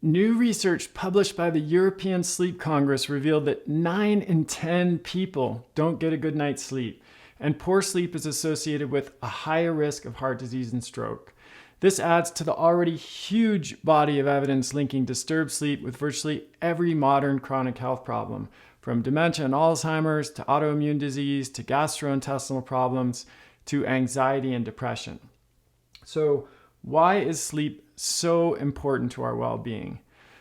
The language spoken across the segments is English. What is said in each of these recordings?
New research published by the European Sleep Congress revealed that 9 in 10 people don't get a good night's sleep, and poor sleep is associated with a higher risk of heart disease and stroke. This adds to the already huge body of evidence linking disturbed sleep with virtually every modern chronic health problem, from dementia and Alzheimer's to autoimmune disease to gastrointestinal problems to anxiety and depression. So, why is sleep so important to our well-being?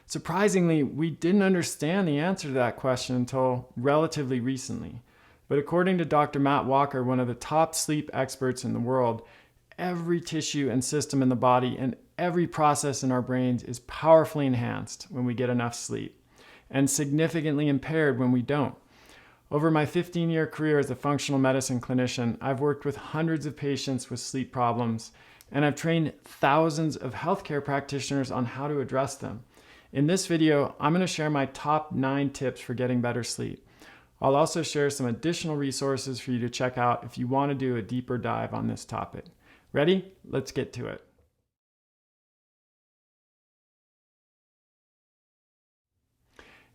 Surprisingly, we didn't understand the answer to that question until relatively recently. But according to Dr. Matt Walker, one of the top sleep experts in the world, every tissue and system in the body and every process in our brains is powerfully enhanced when we get enough sleep, and significantly impaired when we don't. Over my 15-year career as a functional medicine clinician, I've worked with hundreds of patients with sleep problems, and I've trained thousands of healthcare practitioners on how to address them. In this video, I'm going to share my top 9 tips for getting better sleep. I'll also share some additional resources for you to check out if you want to do a deeper dive on this topic. Ready? Let's get to it.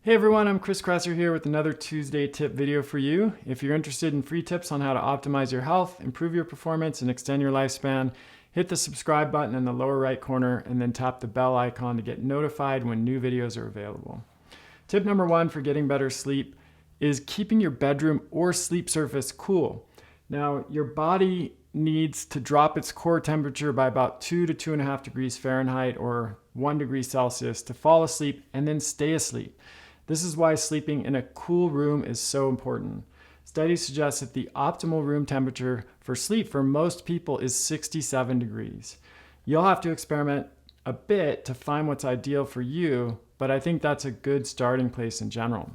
Hey everyone, I'm Chris Kresser here with another Tuesday tip video for you. If you're interested in free tips on how to optimize your health, improve your performance, and extend your lifespan, hit the subscribe button in the lower right corner and then tap the bell icon to get notified when new videos are available. Tip number 1 for getting better sleep is keeping your bedroom or sleep surface cool. Now, your body needs to drop its core temperature by about 2 to 2.5 degrees Fahrenheit or 1 degree Celsius to fall asleep and then stay asleep. This is why sleeping in a cool room is so important. Studies suggest that the optimal room temperature for sleep for most people is 67 degrees. You'll have to experiment a bit to find what's ideal for you, but I think that's a good starting place in general.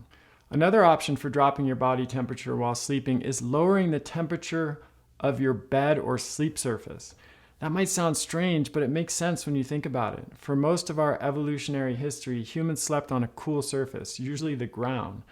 Another option for dropping your body temperature while sleeping is lowering the temperature of your bed or sleep surface. That might sound strange, but it makes sense when you think about it. For most of our evolutionary history, humans slept on a cool surface, usually the ground.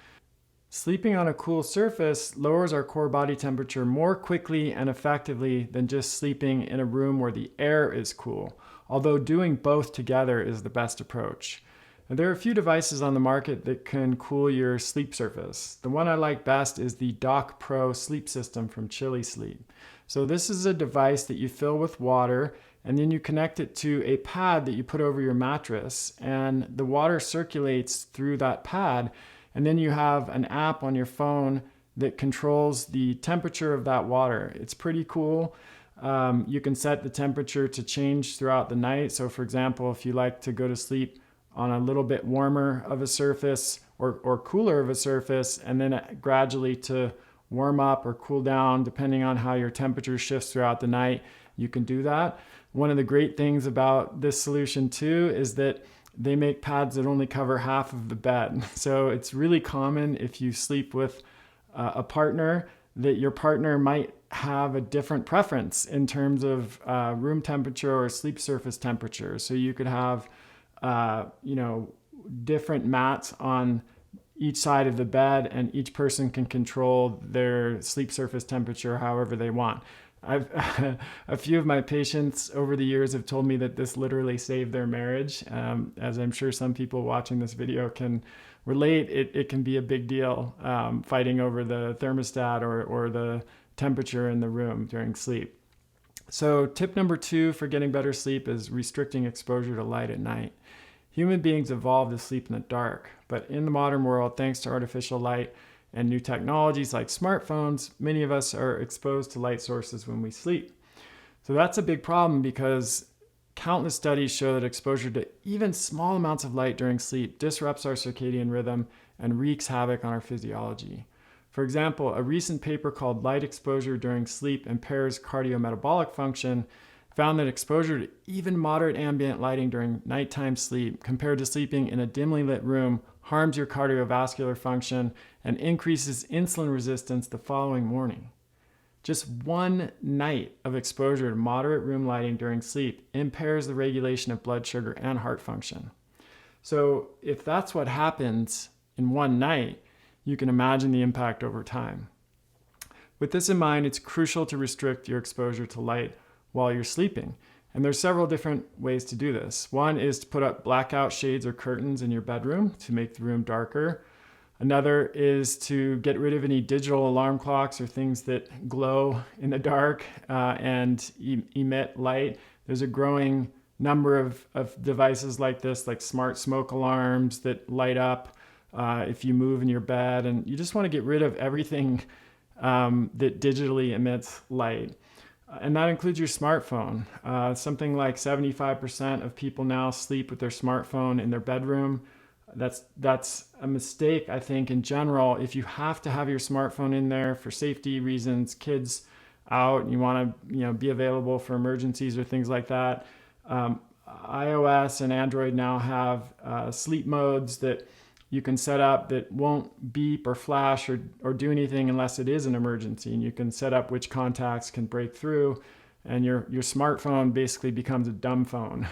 Sleeping on a cool surface lowers our core body temperature more quickly and effectively than just sleeping in a room where the air is cool, although doing both together is the best approach. And there are a few devices on the market that can cool your sleep surface. The one I like best is the Dock Pro sleep system from Chili Sleep. So this is a device that you fill with water and then you connect it to a pad that you put over your mattress, and the water circulates through that pad. And then you have an app on your phone that controls the temperature of that water. It's pretty cool. You can set the temperature to change throughout the night. So for example, if you like to go to sleep on a little bit warmer of a surface or cooler of a surface, and then gradually to warm up or cool down depending on how your temperature shifts throughout the night, you can do that. One of the great things about this solution too is that they make pads that only cover half of the bed. So it's really common if you sleep with a partner that your partner might have a different preference in terms of room temperature or sleep surface temperature. So you could have, different mats on each side of the bed, and each person can control their sleep surface temperature however they want. A few of my patients over the years have told me that this literally saved their marriage. As I'm sure some people watching this video can relate, it can be a big deal fighting over the thermostat or the temperature in the room during sleep. So tip number 2 for getting better sleep is restricting exposure to light at night. Human beings evolved to sleep in the dark, but in the modern world, thanks to artificial light and new technologies like smartphones, many of us are exposed to light sources when we sleep. So that's a big problem because countless studies show that exposure to even small amounts of light during sleep disrupts our circadian rhythm and wreaks havoc on our physiology. For example, a recent paper called Light Exposure During Sleep Impairs Cardiometabolic Function found that exposure to even moderate ambient lighting during nighttime sleep compared to sleeping in a dimly lit room harms your cardiovascular function and increases insulin resistance the following morning. Just one night of exposure to moderate room lighting during sleep impairs the regulation of blood sugar and heart function. So if that's what happens in one night, you can imagine the impact over time. With this in mind, it's crucial to restrict your exposure to light while you're sleeping. And there's several different ways to do this. One is to put up blackout shades or curtains in your bedroom to make the room darker. Another is to get rid of any digital alarm clocks or things that glow in the dark and emit light. There's a growing number of devices like this, like smart smoke alarms that light up if you move in your bed. And you just want to get rid of everything that digitally emits light. And that includes your smartphone. Something like 75% of people now sleep with their smartphone in their bedroom. That's a mistake, I think, in general. If you have to have your smartphone in there for safety reasons, kids out, and you want to be available for emergencies or things like that, iOS and Android now have sleep modes that you can set up that won't beep or flash or do anything unless it is an emergency. And you can set up which contacts can break through, and your smartphone basically becomes a dumb phone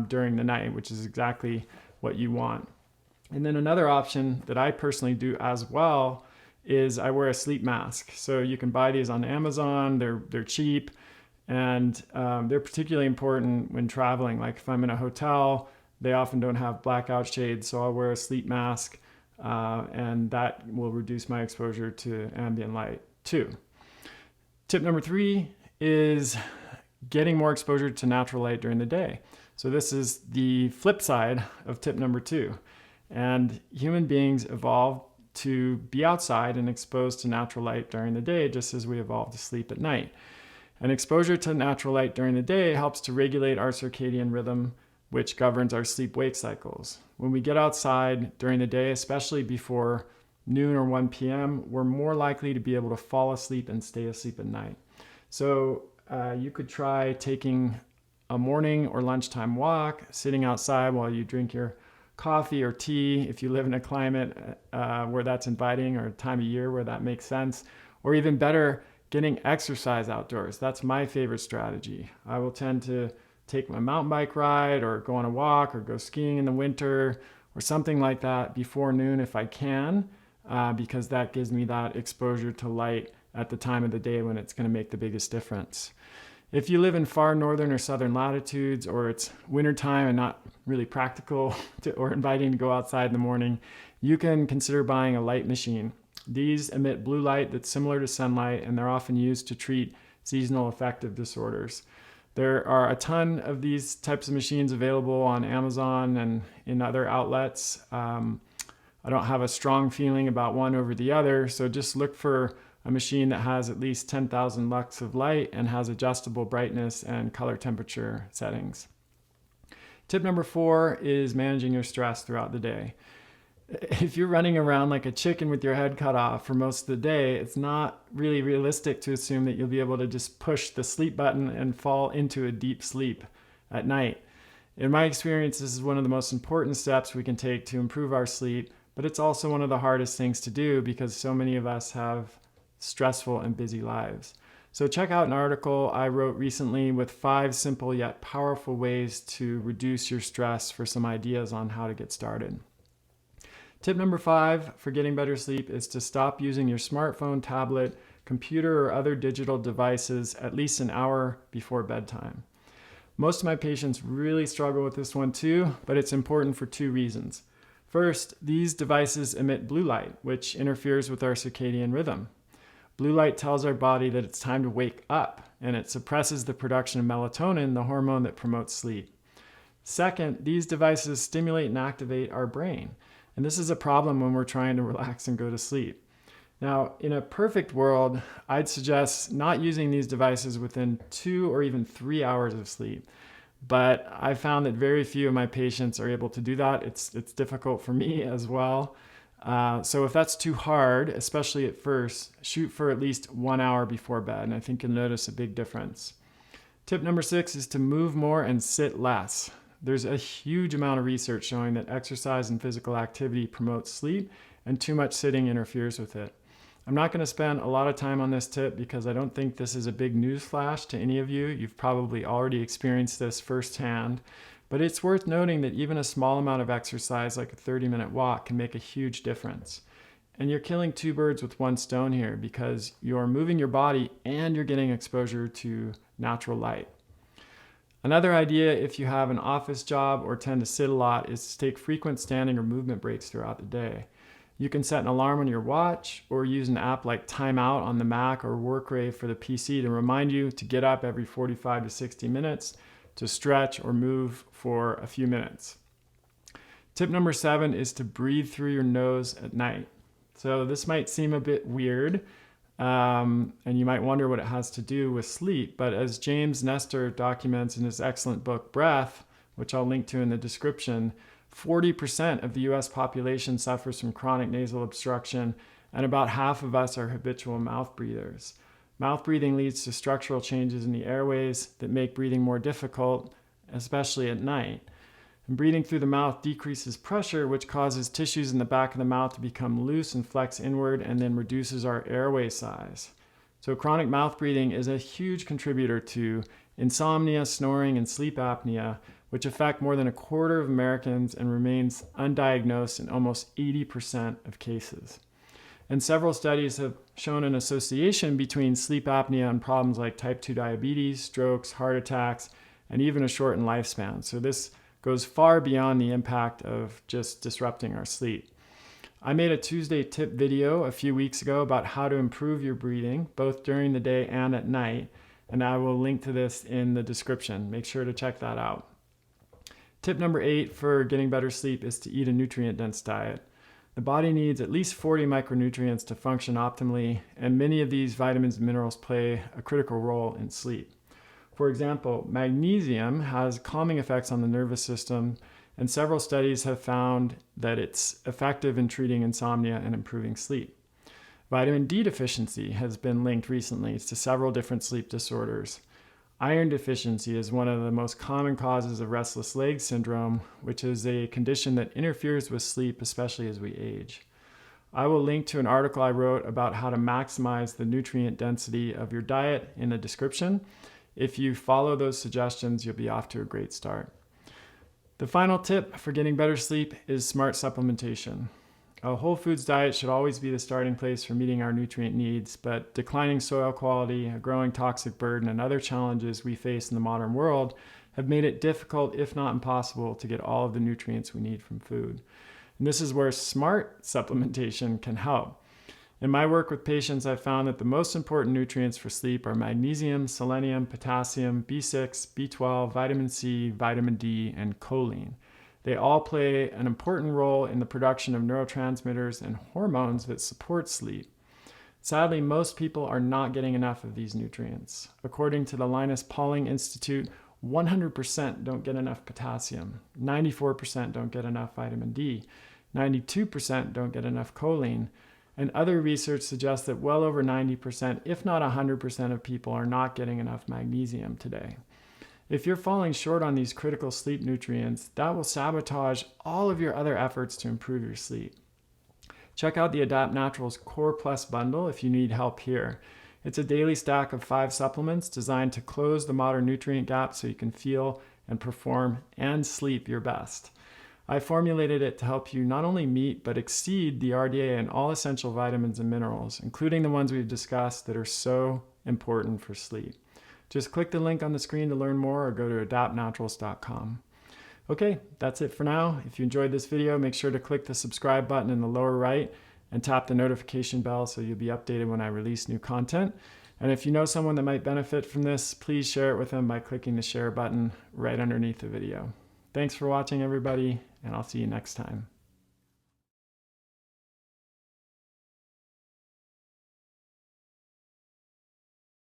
during the night, which is exactly what you want. And then another option that I personally do as well is I wear a sleep mask. So you can buy these on Amazon. They're cheap, and they're particularly important when traveling. Like if I'm in a hotel, they often don't have blackout shades, so I'll wear a sleep mask, and that will reduce my exposure to ambient light too. Tip number 3 is getting more exposure to natural light during the day. So this is the flip side of tip number 2. And human beings evolved to be outside and exposed to natural light during the day, just as we evolved to sleep at night. And exposure to natural light during the day helps to regulate our circadian rhythm, which governs our sleep-wake cycles. When we get outside during the day, especially before noon or 1 p.m., we're more likely to be able to fall asleep and stay asleep at night. So you could try taking a morning or lunchtime walk, sitting outside while you drink your coffee or tea, if you live in a climate where that's inviting, or a time of year where that makes sense, or even better, getting exercise outdoors. That's my favorite strategy. I will tend to take my mountain bike ride or go on a walk or go skiing in the winter or something like that before noon if I can, because that gives me that exposure to light at the time of the day when it's going to make the biggest difference. If you live in far northern or southern latitudes, or it's wintertime and not really practical or inviting to go outside in the morning, you can consider buying a light machine. These emit blue light that's similar to sunlight, and they're often used to treat seasonal affective disorders. There are a ton of these types of machines available on Amazon and in other outlets. I don't have a strong feeling about one over the other, so just look for a machine that has at least 10,000 lux of light and has adjustable brightness and color temperature settings. Tip number 4 is managing your stress throughout the day. If you're running around like a chicken with your head cut off for most of the day, it's not really realistic to assume that you'll be able to just push the sleep button and fall into a deep sleep at night. In my experience, this is one of the most important steps we can take to improve our sleep, but it's also one of the hardest things to do because so many of us have stressful and busy lives. So check out an article I wrote recently with 5 simple yet powerful ways to reduce your stress for some ideas on how to get started. Tip number 5 for getting better sleep is to stop using your smartphone, tablet, computer, or other digital devices at least an hour before bedtime. Most of my patients really struggle with this one too, but it's important for 2 reasons. First, these devices emit blue light, which interferes with our circadian rhythm. Blue light tells our body that it's time to wake up, and it suppresses the production of melatonin, the hormone that promotes sleep. Second, these devices stimulate and activate our brain, and this is a problem when we're trying to relax and go to sleep. Now, in a perfect world, I'd suggest not using these devices within 2 or even 3 hours of sleep. But I found that very few of my patients are able to do that. It's difficult for me as well. So if that's too hard, especially at first, shoot for at least 1 hour before bed, and I think you'll notice a big difference. Tip number 6 is to move more and sit less. There's a huge amount of research showing that exercise and physical activity promotes sleep, and too much sitting interferes with it. I'm not going to spend a lot of time on this tip because I don't think this is a big news flash to any of you. You've probably already experienced this firsthand. But it's worth noting that even a small amount of exercise, like a 30-minute walk, can make a huge difference. And you're killing 2 birds with 1 stone here because you're moving your body and you're getting exposure to natural light. Another idea, if you have an office job or tend to sit a lot, is to take frequent standing or movement breaks throughout the day. You can set an alarm on your watch or use an app like Timeout on the Mac or Workray for the PC to remind you to get up every 45 to 60 minutes to stretch or move for a few minutes. Tip number 7 is to breathe through your nose at night. So this might seem a bit weird, and you might wonder what it has to do with sleep, but as James Nestor documents in his excellent book, Breath, which I'll link to in the description, 40% of the US population suffers from chronic nasal obstruction, and about half of us are habitual mouth breathers. Mouth breathing leads to structural changes in the airways that make breathing more difficult, especially at night. And breathing through the mouth decreases pressure, which causes tissues in the back of the mouth to become loose and flex inward, and then reduces our airway size. So chronic mouth breathing is a huge contributor to insomnia, snoring, and sleep apnea, which affect more than a quarter of Americans and remains undiagnosed in almost 80% of cases. And several studies have shown an association between sleep apnea and problems like type 2 diabetes, strokes, heart attacks, and even a shortened lifespan. So this goes far beyond the impact of just disrupting our sleep. I made a Tuesday tip video a few weeks ago about how to improve your breathing, both during the day and at night, and I will link to this in the description. Make sure to check that out. Tip number 8 for getting better sleep is to eat a nutrient-dense diet. The body needs at least 40 micronutrients to function optimally, and many of these vitamins and minerals play a critical role in sleep. For example, magnesium has calming effects on the nervous system, and several studies have found that it's effective in treating insomnia and improving sleep. Vitamin D deficiency has been linked recently to several different sleep disorders. Iron deficiency is one of the most common causes of restless leg syndrome, which is a condition that interferes with sleep, especially as we age. I will link to an article I wrote about how to maximize the nutrient density of your diet in the description. If you follow those suggestions, you'll be off to a great start. The final tip for getting better sleep is smart supplementation. A whole foods diet should always be the starting place for meeting our nutrient needs, but declining soil quality, a growing toxic burden, and other challenges we face in the modern world have made it difficult, if not impossible, to get all of the nutrients we need from food. And this is where smart supplementation can help. In my work with patients, I've found that the most important nutrients for sleep are magnesium, selenium, potassium, B6, B12, vitamin C, vitamin D, and choline. They all play an important role in the production of neurotransmitters and hormones that support sleep. Sadly, most people are not getting enough of these nutrients. According to the Linus Pauling Institute, 100% don't get enough potassium, 94% don't get enough vitamin D, 92% don't get enough choline, and other research suggests that well over 90%, if not 100% of people are not getting enough magnesium today. If you're falling short on these critical sleep nutrients, that will sabotage all of your other efforts to improve your sleep. Check out the Adapt Naturals Core Plus bundle if you need help here. It's a daily stack of 5 supplements designed to close the modern nutrient gap so you can feel and perform and sleep your best. I formulated it to help you not only meet but exceed the RDA in all essential vitamins and minerals, including the ones we've discussed that are so important for sleep. Just click the link on the screen to learn more or go to adaptnaturals.com. Okay, that's it for now. If you enjoyed this video, make sure to click the subscribe button in the lower right and tap the notification bell so you'll be updated when I release new content. And if you know someone that might benefit from this, please share it with them by clicking the share button right underneath the video. Thanks for watching, everybody, and I'll see you next time.